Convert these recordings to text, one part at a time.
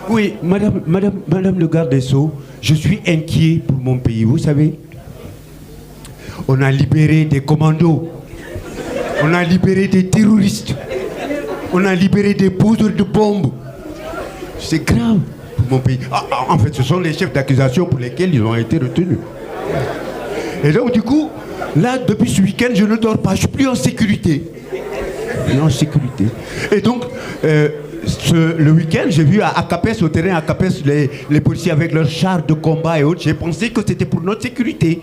Oui, madame le garde des Sceaux, je suis inquiet pour mon pays, vous savez. On a libéré des commandos, on a libéré des terroristes, on a libéré des poseurs de bombes. C'est grave pour mon pays. En fait, ce sont les chefs d'accusation pour lesquels ils ont été retenus. Et donc, du coup, là, depuis ce week-end, je ne dors pas, je suis plus en sécurité. Et donc, le week-end, j'ai vu à Capes, au terrain à Capes, les policiers avec leurs chars de combat et autres. J'ai pensé que c'était pour notre sécurité.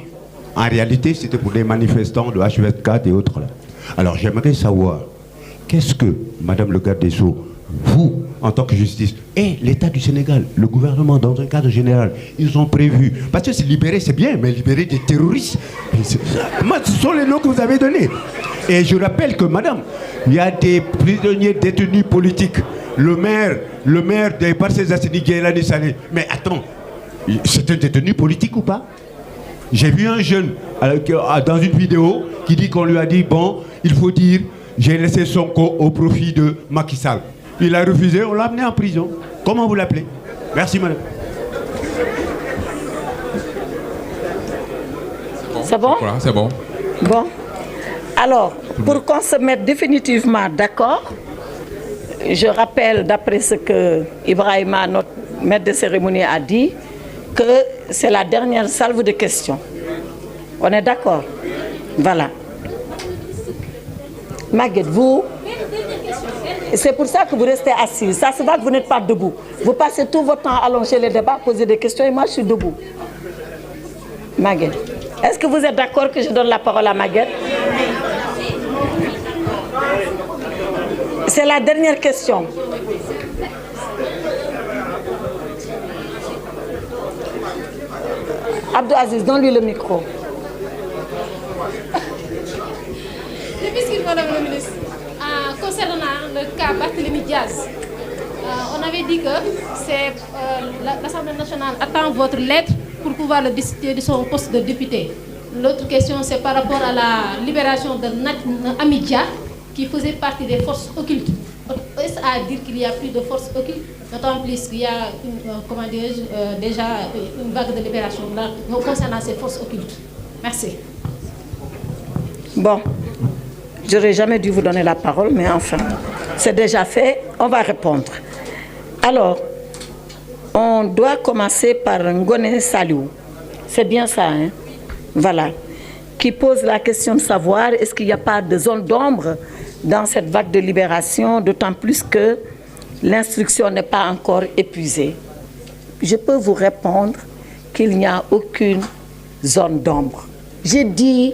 En réalité, c'était pour les manifestants de H24 et autres. Là. Alors, j'aimerais savoir, qu'est-ce que, Madame le garde des Sceaux, vous, en tant que justice, et l'État du Sénégal, le gouvernement, dans un cadre général, ils ont prévu. Parce que c'est libérer, c'est bien, mais libérer des terroristes, moi, ce sont les noms que vous avez donnés. Et je rappelle que, madame, il y a des prisonniers détenus politiques. Le maire des Parcelles Assini Guélani Sané. Mais attends, c'est un détenu politique ou pas? J'ai vu un jeune dans une vidéo qui dit qu'on lui a dit, bon, il faut dire, j'ai laissé Sonko au profit de Macky Sall. Il a refusé, on l'a amené en prison. Comment vous l'appelez? Merci, madame. C'est bon? Voilà, c'est bon. Bon. Alors, pour qu'on se mette définitivement d'accord, je rappelle, d'après ce que Ibrahima, notre maître de cérémonie, a dit, que c'est la dernière salve de questions. On est d'accord? Voilà. Maguette, vous... C'est pour ça que vous restez assis. Ça se voit que vous n'êtes pas debout. Vous passez tout votre temps à allonger les débats, poser des questions, et moi je suis debout. Maguette, est-ce que vous êtes d'accord que je donne la parole à Maguette? C'est la dernière question. Abdou Aziz, donne-lui le micro. Madame la ministre, concernant le cas Barthélémy Diaz, on avait dit que l'Assemblée nationale attend votre lettre pour pouvoir le destituer de son poste de député. L'autre question, c'est par rapport à la libération de Amidia, qui faisait partie des forces occultes. Est-ce à dire qu'il n'y a plus de forces occultes, d'autant plus qu'il y a déjà une vague de libération là, concernant ces forces occultes? Merci. Bon, je n'aurais jamais dû vous donner la parole, mais enfin, c'est déjà fait, on va répondre. Alors, on doit commencer par Ngone Saliou. C'est bien ça, hein? Voilà. Qui pose la question de savoir est-ce qu'il n'y a pas de zone d'ombre dans cette vague de libération, d'autant plus que l'instruction n'est pas encore épuisée. Je peux vous répondre qu'il n'y a aucune zone d'ombre. J'ai dit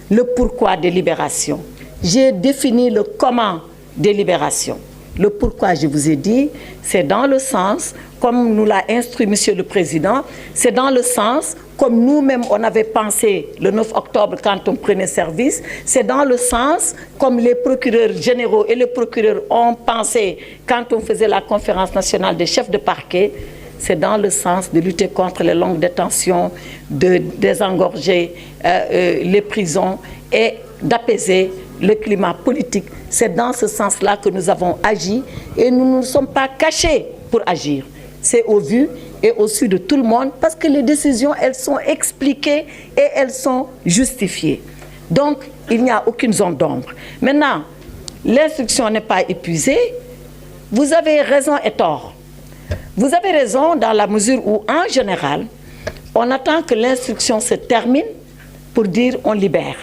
le pourquoi des libérations. J'ai défini le comment des libérations. Le pourquoi, je vous ai dit, c'est dans le sens, comme nous l'a instruit Monsieur le Président, c'est dans le sens, comme nous-mêmes on avait pensé le 9 octobre quand on prenait service, c'est dans le sens, comme les procureurs généraux et les procureurs ont pensé quand on faisait la conférence nationale des chefs de parquet, c'est dans le sens de lutter contre les longues détentions, de désengorger les prisons et d'apaiser le climat politique. C'est dans ce sens-là que nous avons agi et nous ne nous sommes pas cachés pour agir. C'est au vu et au su de tout le monde parce que les décisions, elles sont expliquées et elles sont justifiées. Donc, il n'y a aucune zone d'ombre. Maintenant, l'instruction n'est pas épuisée. Vous avez raison et tort. Vous avez raison dans la mesure où, en général, on attend que l'instruction se termine pour dire on libère.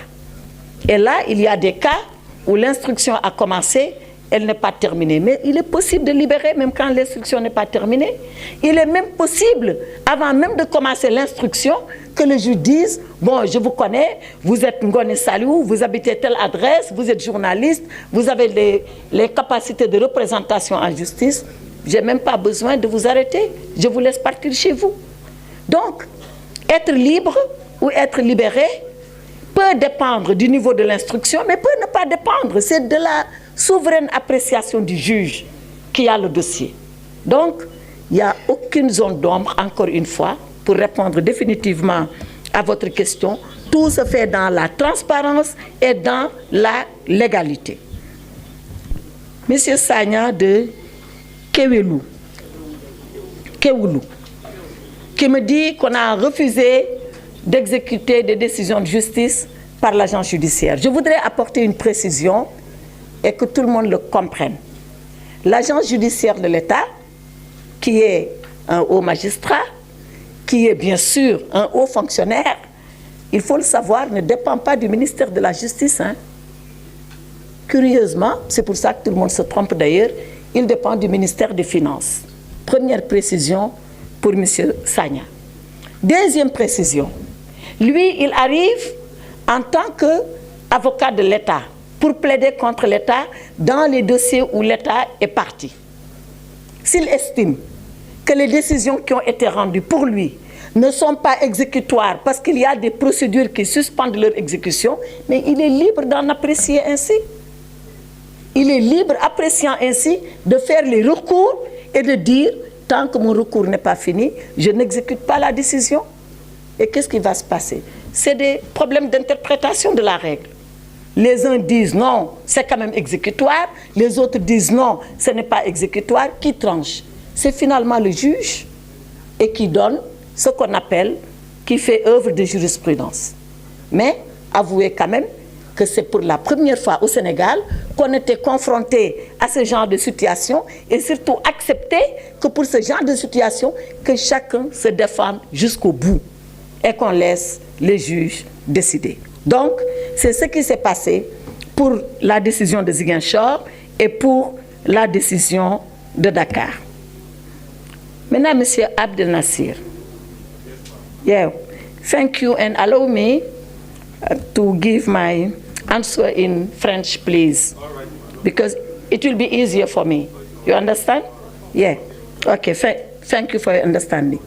Et là, il y a des cas où l'instruction a commencé, elle n'est pas terminée. Mais il est possible de libérer même quand l'instruction n'est pas terminée. Il est même possible, avant même de commencer l'instruction, que le juge dise « Bon, je vous connais, vous êtes Ngone Saliou, vous habitez telle adresse, vous êtes journaliste, vous avez les capacités de représentation en justice. Je n'ai même pas besoin de vous arrêter. Je vous laisse partir chez vous. » Donc, être libre ou être libéré peut dépendre du niveau de l'instruction, mais peut ne pas dépendre. C'est de la souveraine appréciation du juge qui a le dossier. Donc, il n'y a aucune zone d'ombre, encore une fois, pour répondre définitivement à votre question. Tout se fait dans la transparence et dans la légalité. Monsieur Sagna de Kewelou, Kéoulou, qui me dit qu'on a refusé d'exécuter des décisions de justice par l'agence judiciaire. Je voudrais apporter une précision et que tout le monde le comprenne. L'agence judiciaire de l'État, qui est un haut magistrat, qui est bien sûr un haut fonctionnaire, il faut le savoir, ne dépend pas du ministère de la Justice. Curieusement, c'est pour ça que tout le monde se trompe d'ailleurs, il dépend du ministère des Finances. Première précision pour M. Sagna. Deuxième précision, lui, il arrive en tant qu'avocat de l'État pour plaider contre l'État dans les dossiers où l'État est parti. S'il estime que les décisions qui ont été rendues pour lui ne sont pas exécutoires parce qu'il y a des procédures qui suspendent leur exécution, mais il est libre d'en apprécier ainsi. Il est libre, appréciant ainsi, de faire les recours et de dire, tant que mon recours n'est pas fini, je n'exécute pas la décision. Et qu'est-ce qui va se passer? C'est des problèmes d'interprétation de la règle. Les uns disent non, c'est quand même exécutoire. Les autres disent non, ce n'est pas exécutoire. Qui tranche? C'est finalement le juge et qui donne ce qu'on appelle, qui fait œuvre de jurisprudence. Mais avouez quand même que c'est pour la première fois au Sénégal qu'on était confronté à ce genre de situation et surtout accepter que pour ce genre de situation, que chacun se défende jusqu'au bout et qu'on laisse les juges décider. Donc, c'est ce qui s'est passé pour la décision de Ziguinchor et pour la décision de Dakar. Maintenant, M. Abdel Nasir. Yeah, thank you and allow me to give my answer in French, please, because it will be easier for me. You understand? Yeah. Okay, thank you for your understanding.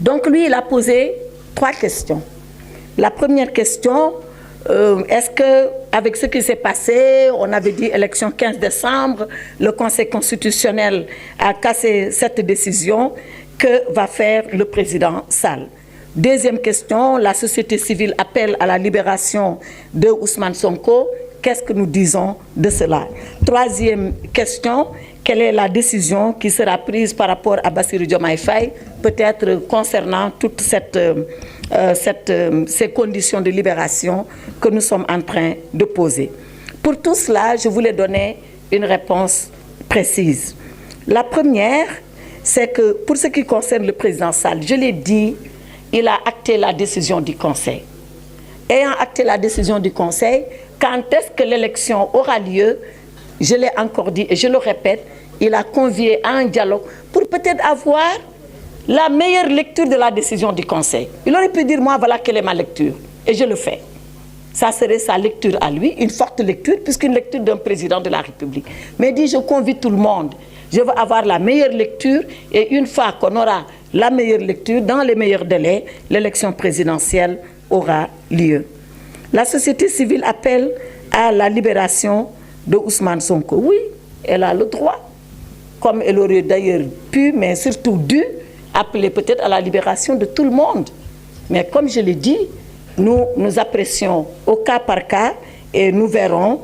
Donc, lui, il a posé 3 questions. La première question, est-ce qu'avec ce qui s'est passé, on avait dit élection 15 décembre, le Conseil constitutionnel a cassé cette décision, que va faire le président Sall? Deuxième question, la société civile appelle à la libération de Ousmane Sonko. Qu'est-ce que nous disons de cela? Troisième question, quelle est la décision qui sera prise par rapport à Bassirou Diomaye Faye, peut-être concernant toutes ces conditions de libération que nous sommes en train de poser? Pour tout cela, je voulais donner une réponse précise. La première, c'est que pour ce qui concerne le président Sall, je l'ai dit, il a acté la décision du Conseil. Ayant acté la décision du Conseil, quand est-ce que l'élection aura lieu? Je l'ai encore dit et je le répète, il a convié à un dialogue pour peut-être avoir la meilleure lecture de la décision du Conseil. Il aurait pu dire, moi, voilà quelle est ma lecture. Et je le fais. Ça serait sa lecture à lui, une forte lecture, puisqu'une lecture d'un président de la République. Mais il dit, je convie tout le monde. Je veux avoir la meilleure lecture et une fois qu'on aura la meilleure lecture, dans les meilleurs délais, l'élection présidentielle aura lieu. La société civile appelle à la libération de Ousmane Sonko. Oui, elle a le droit, comme elle aurait d'ailleurs pu, mais surtout dû, appeler peut-être à la libération de tout le monde. Mais comme je l'ai dit, nous apprécions au cas par cas et nous verrons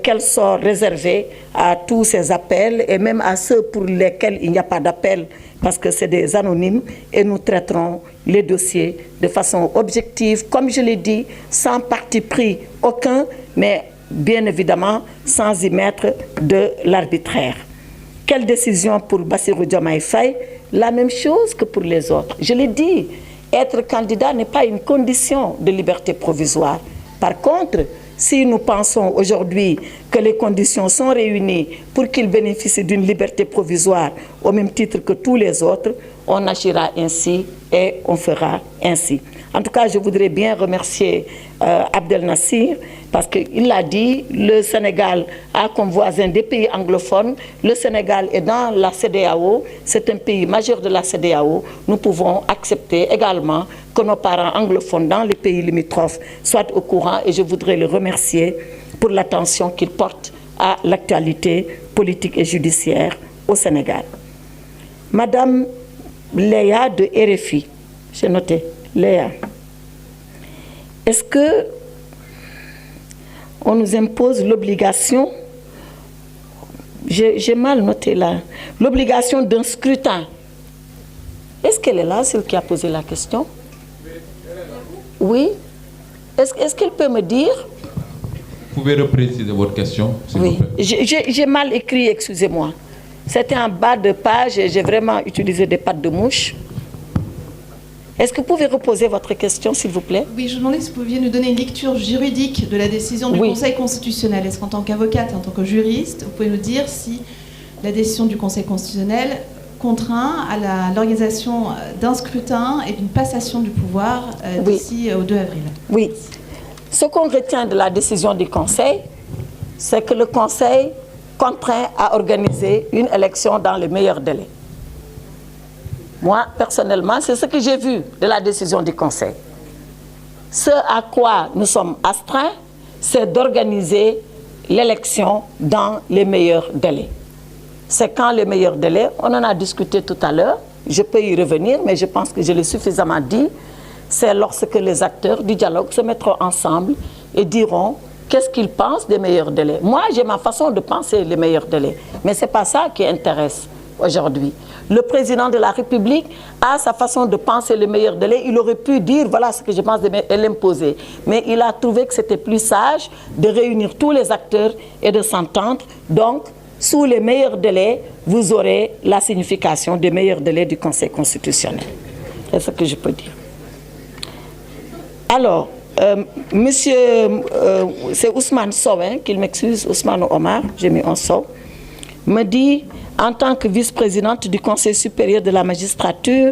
quel sort réservé à tous ces appels et même à ceux pour lesquels il n'y a pas d'appel parce que c'est des anonymes et nous traiterons les dossiers de façon objective, comme je l'ai dit, sans parti pris aucun, mais bien évidemment sans y mettre de l'arbitraire. Quelle décision pour Bassirou Diomaye Faye? La même chose que pour les autres. Je l'ai dit, être candidat n'est pas une condition de liberté provisoire. Par contre, si nous pensons aujourd'hui que les conditions sont réunies pour qu'il bénéficie d'une liberté provisoire au même titre que tous les autres, on agira ainsi et on fera ainsi. En tout cas, je voudrais bien remercier Abdel Nasir parce qu'il l'a dit, le Sénégal a comme voisin des pays anglophones. Le Sénégal est dans la CEDEAO, c'est un pays majeur de la CEDEAO. Nous pouvons accepter également que nos parents anglophones dans les pays limitrophes soient au courant et je voudrais le remercier pour l'attention qu'il porte à l'actualité politique et judiciaire au Sénégal. Madame Léa de RFI, j'ai noté, Léa, est-ce que on nous impose l'obligation, j'ai mal noté là, l'obligation d'un scrutin Est-ce qu'elle est là, celle qui a posé la question? Oui. Est-ce qu'elle peut me dire? Vous pouvez repréciser votre question, s'il Oui, vous plaît. j'ai mal écrit, excusez-moi. C'était en bas de page et j'ai vraiment utilisé des pattes de mouche. Est-ce que vous pouvez reposer votre question, s'il vous plaît? Oui, je me demandais si vous pouviez nous donner une lecture juridique de la décision du Oui. Conseil constitutionnel. Est-ce qu'en tant qu'avocate et en tant que juriste, vous pouvez nous dire si la décision du Conseil constitutionnel contraint à l'organisation d'un scrutin et d'une passation du pouvoir Oui. d'ici au 2 avril? Oui. Ce qu'on retient de la décision du Conseil, c'est que le Conseil contraint à organiser une élection dans le meilleur délai. Moi, personnellement, c'est ce que j'ai vu de la décision du Conseil. Ce à quoi nous sommes astreints, c'est d'organiser l'élection dans les meilleurs délais. C'est quand les meilleurs délais, on en a discuté tout à l'heure, je peux y revenir, mais je pense que je l'ai suffisamment dit, c'est lorsque les acteurs du dialogue se mettront ensemble et diront qu'est-ce qu'ils pensent des meilleurs délais. Moi, j'ai ma façon de penser les meilleurs délais, mais ce n'est pas ça qui intéresse aujourd'hui. Le président de la République a sa façon de penser les meilleurs délais. Il aurait pu dire, voilà ce que je pense, et l'imposer. Mais il a trouvé que c'était plus sage de réunir tous les acteurs et de s'entendre. Donc, sous les meilleurs délais, vous aurez la signification des meilleurs délais du Conseil constitutionnel. C'est ce que je peux dire. Alors, monsieur, c'est Ousmane Sow, hein, qu'il m'excuse, Ousmane Omar, j'ai mis un Sow, me dit, en tant que vice-présidente du Conseil supérieur de la magistrature,